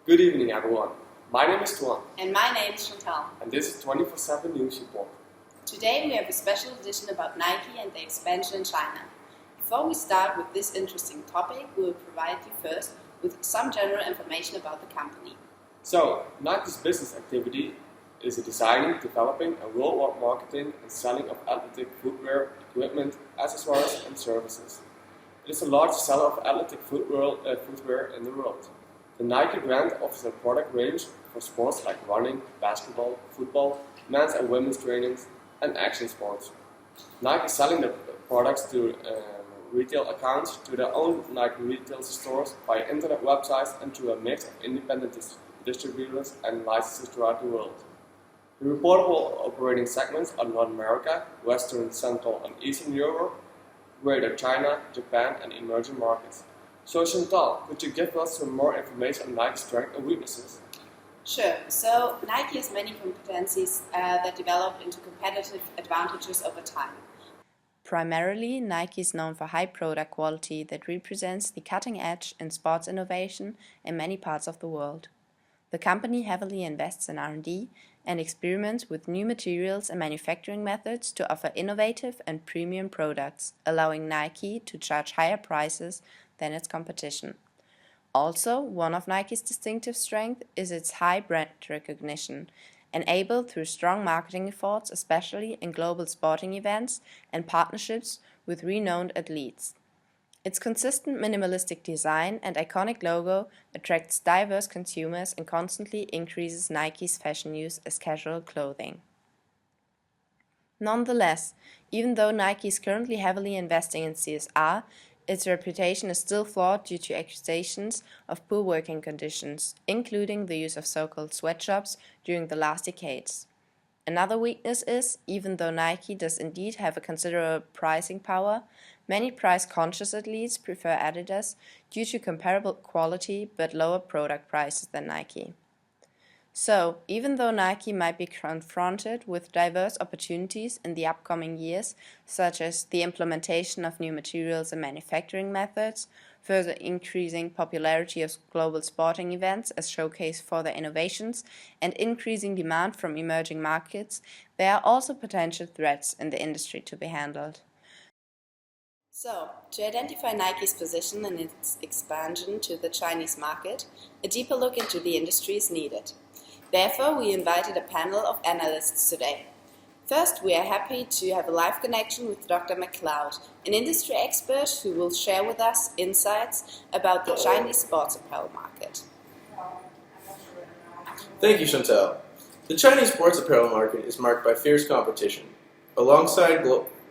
Good evening, everyone. My name is Tuan, And my name is Chantal. and this is 24/7 News Report. Today we have a special edition about Nike and the expansion in China. Before we start with this interesting topic, we will provide you first with some general information about the company. So, Nike's business activity is designing, developing, and worldwide marketing and selling of athletic footwear, equipment, accessories, and services. It is the largest seller of athletic footwear in the world. The Nike brand offers a product range for sports like running, basketball, football, men's and women's trainings, and action sports. Nike is selling the products to retail accounts, to their own Nike retail stores, via internet websites, and through a mix of independent distributors and licenses throughout the world. The reportable operating segments are North America, Western, Central, and Eastern Europe, Greater China, Japan, and emerging markets. So Chantal, could you give us some more information on Nike's strengths and weaknesses? Sure. So Nike has many competencies that develop into competitive advantages over time. Primarily, Nike is known for high product quality that represents the cutting edge in sports innovation in many parts of the world. The company heavily invests in R&D and experiments with new materials and manufacturing methods to offer innovative and premium products, allowing Nike to charge higher prices than its competition. Also, one of Nike's distinctive strengths is its high brand recognition, enabled through strong marketing efforts, especially in global sporting events and partnerships with renowned athletes. Its consistent minimalistic design and iconic logo attracts diverse consumers and constantly increases Nike's fashion use as casual clothing. Nonetheless, even though Nike is currently heavily investing in CSR, its reputation is still flawed due to accusations of poor working conditions, including the use of so-called sweatshops during the last decades. Another weakness is, even though Nike does indeed have a considerable pricing power, many price-conscious athletes prefer Adidas due to comparable quality but lower product prices than Nike. So, even though Nike might be confronted with diverse opportunities in the upcoming years, such as the implementation of new materials and manufacturing methods, further increasing popularity of global sporting events as showcase for their innovations, and increasing demand from emerging markets, there are also potential threats in the industry to be handled. So, to identify Nike's position and its expansion to the Chinese market, a deeper look into the industry is needed. Therefore, we invited a panel of analysts today. First, we are happy to have a live connection with Dr. McLeod, an industry expert who will share with us insights about the Chinese sports apparel market. Thank you, Chantal. The Chinese sports apparel market is marked by fierce competition. Alongside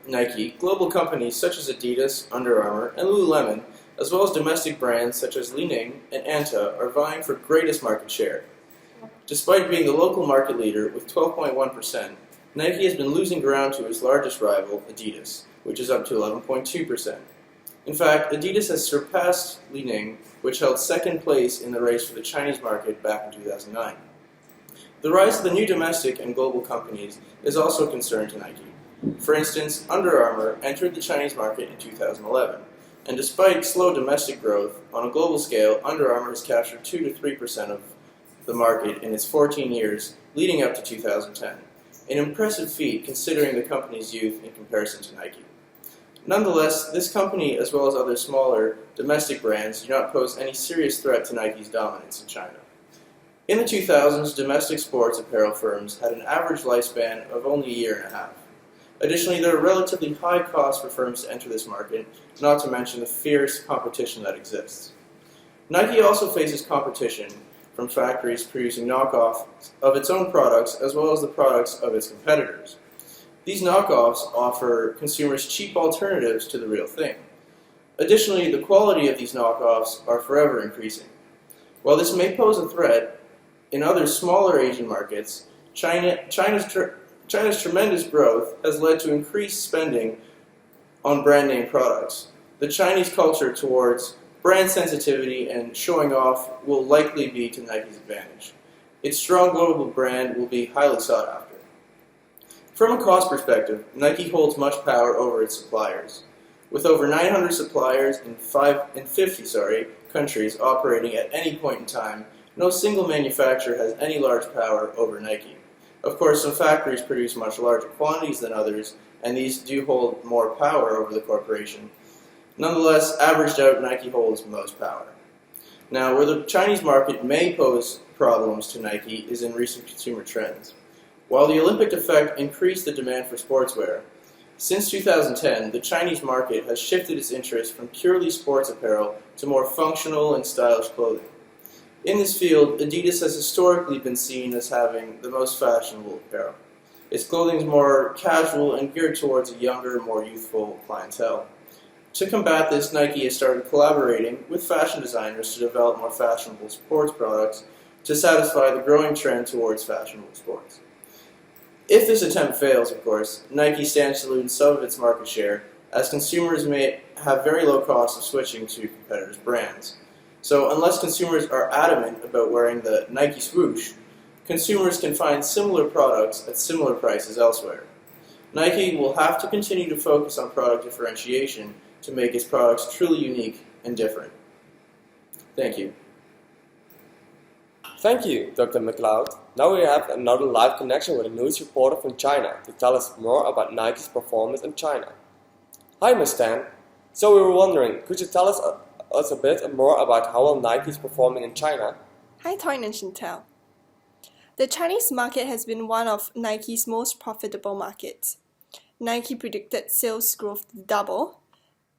Nike, global companies such as Adidas, Under Armour, and Lululemon, as well as domestic brands such as Li-Ning and Anta, are vying for greatest market share. Despite being the local market leader with 12.1%, Nike has been losing ground to its largest rival, Adidas, which is up to 11.2%. In fact, Adidas has surpassed Li-Ning, which held second place in the race for the Chinese market back in 2009. The rise of the new domestic and global companies is also a concern to Nike. For instance, Under Armour entered the Chinese market in 2011, and despite slow domestic growth, on a global scale, Under Armour has captured 2 to 3% of the market in its 14 years leading up to 2010, an impressive feat considering the company's youth in comparison to Nike. Nonetheless, this company, as well as other smaller domestic brands, do not pose any serious threat to Nike's dominance in China. In the 2000s, domestic sports apparel firms had an average lifespan of only a year and a half. Additionally, there are relatively high costs for firms to enter this market, not to mention the fierce competition that exists. Nike also faces competition from factories producing knockoffs of its own products as well as the products of its competitors. These knockoffs offer consumers cheap alternatives to the real thing. Additionally, the quality of these knockoffs are forever increasing. While this may pose a threat, in other smaller Asian markets, China's tremendous growth has led to increased spending on brand name products. The Chinese culture towards brand sensitivity and showing off will likely be to Nike's advantage. Its strong global brand will be highly sought after. From a cost perspective, Nike holds much power over its suppliers. With over 900 suppliers in 50 countries operating at any point in time, No single manufacturer has any large power over Nike. Of course, some factories produce much larger quantities than others, and these do hold more power over the corporation. Nonetheless, averaged out, Nike holds most power. Now, where the Chinese market may pose problems to Nike is in recent consumer trends. While the Olympic effect increased the demand for sportswear, since 2010, the Chinese market has shifted its interest from purely sports apparel to more functional and stylish clothing. In this field, Adidas has historically been seen as having the most fashionable apparel. Its clothing is more casual and geared towards a younger, more youthful clientele. To combat this, Nike has started collaborating with fashion designers to develop more fashionable sports products to satisfy the growing trend towards fashionable sports. If this attempt fails, of course, Nike stands to lose some of its market share, as consumers may have very low costs of switching to competitors' brands. So unless consumers are adamant about wearing the Nike swoosh, consumers can find similar products at similar prices elsewhere. Nike will have to continue to focus on product differentiation to make its products truly unique and different. Thank you. Thank you, Dr. McLeod. Now we have another live connection with a news reporter from China to tell us more about Nike's performance in China. Hi, Ms. Stan. So we were wondering, could you tell us a bit more about how well Nike is performing in China? Hi, Toyn and Chantel. The Chinese market has been one of Nike's most profitable markets. Nike predicted sales growth to double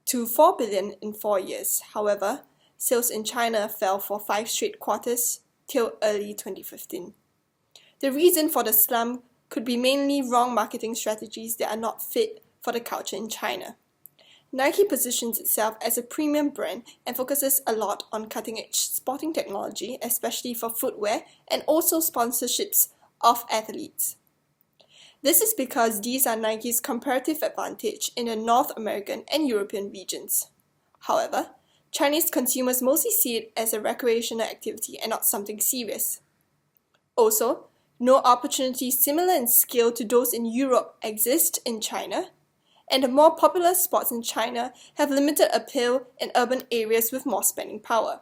to $4 billion in 4 years. However, sales in China fell for 5 straight quarters till early 2015. The reason for the slump could be mainly wrong marketing strategies that are not fit for the culture in China. Nike positions itself as a premium brand and focuses a lot on cutting-edge sporting technology, especially for footwear and also sponsorships of athletes. This is because these are Nike's comparative advantage in the North American and European regions. However, Chinese consumers mostly see it as a recreational activity and not something serious. Also, no opportunities similar in scale to those in Europe exist in China, and the more popular sports in China have limited appeal in urban areas with more spending power.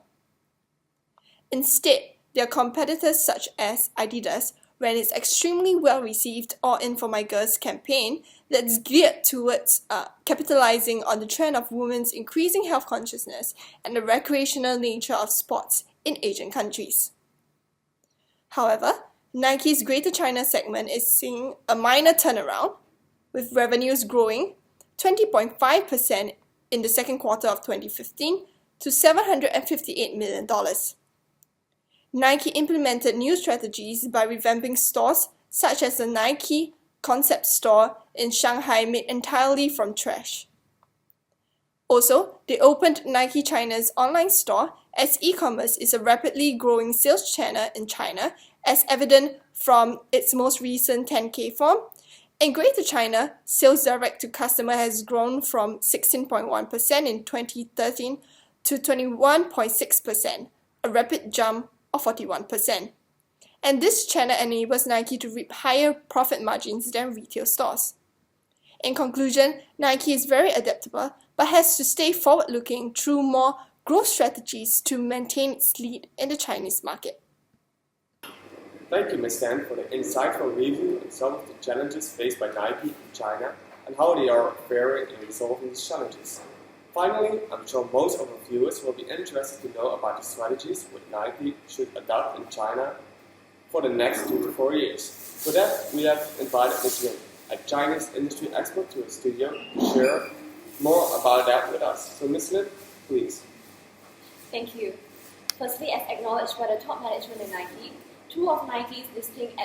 Instead, their competitors such as Adidas ran its extremely well-received All In For My Girls campaign that's geared towards capitalizing on the trend of women's increasing health consciousness and the recreational nature of sports in Asian countries. However, Nike's Greater China segment is seeing a minor turnaround, with revenues growing 20.5% in the second quarter of 2015 to $758 million. Nike implemented new strategies by revamping stores such as the Nike concept store in Shanghai made entirely from trash. Also, they opened Nike China's online store, as e-commerce is a rapidly growing sales channel in China, as evident from its most recent 10K form. In Greater China, sales direct to customer has grown from 16.1% in 2013 to 21.6%, a rapid jump of 41%. And this channel enables Nike to reap higher profit margins than retail stores. In conclusion, Nike is very adaptable, but has to stay forward-looking through more growth strategies to maintain its lead in the Chinese market. Thank you, Ms. Stan, for the insightful review on some of the challenges faced by Nike in China and how they are faring in resolving these challenges. Finally, I'm sure most of our viewers will be interested to know about the strategies which Nike should adopt in China for the next 2 to 4 years. For that, we have invited Ms. Lin, a Chinese industry expert, to the studio to share more about that with us. So, Ms. Lin, please. Thank you. Firstly, as acknowledged by the top management in Nike, 2 of Nike's distinct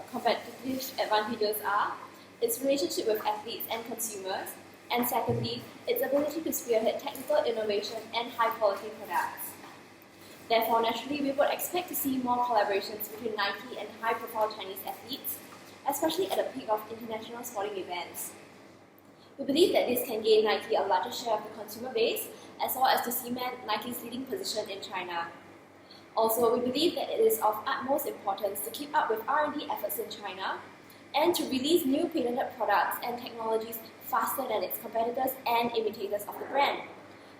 competitive advantages are its relationship with athletes and consumers, and secondly, its ability to spearhead technical innovation and high-quality products. Therefore, naturally, we would expect to see more collaborations between Nike and high-profile Chinese athletes, especially at the peak of international sporting events. We believe that this can gain Nike a larger share of the consumer base, as well as to cement Nike's leading position in China. Also, we believe that it is of utmost importance to keep up with R&D efforts in China and to release new patented products and technologies faster than its competitors and imitators of the brand.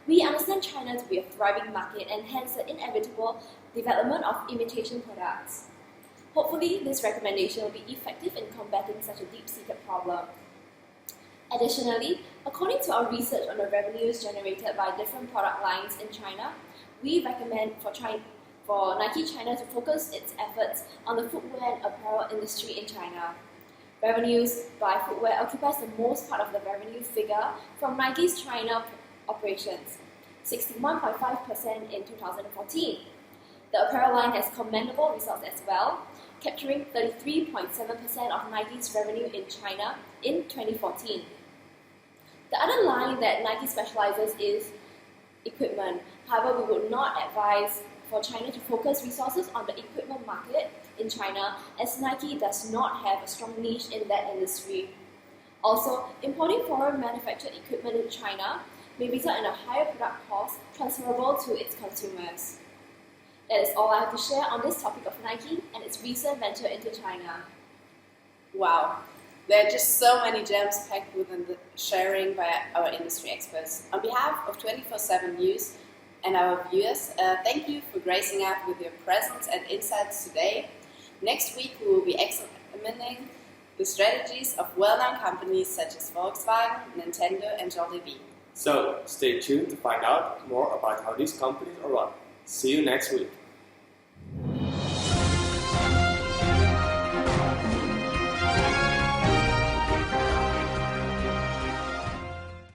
We understand China to be a thriving market and hence the inevitable development of imitation products. Hopefully, this recommendation will be effective in combating such a deep-seated problem. Additionally, according to our research on the revenues generated by different product lines in China, we recommend for Nike China to focus its efforts on the footwear and apparel industry in China. Revenues by footwear occupies the most part of the revenue figure from Nike's China operations, 61.5% in 2014. The apparel line has commendable results as well, capturing 33.7% of Nike's revenue in China in 2014. The other line that Nike specializes is equipment. However, we would not advise for China to focus resources on the equipment market in China, as Nike does not have a strong niche in that industry. Also, importing foreign manufactured equipment in China may result in a higher product cost transferable to its consumers. That is all I have to share on this topic of Nike and its recent venture into China. Wow, there are just so many gems packed within the sharing by our industry experts. On behalf of 24/7 News and our viewers, thank you for gracing us with your presence and insights today. Next week, we will be examining the strategies of well-known companies such as Volkswagen, Nintendo, and Jollibee. So, stay tuned to find out more about how these companies are run. See you next week.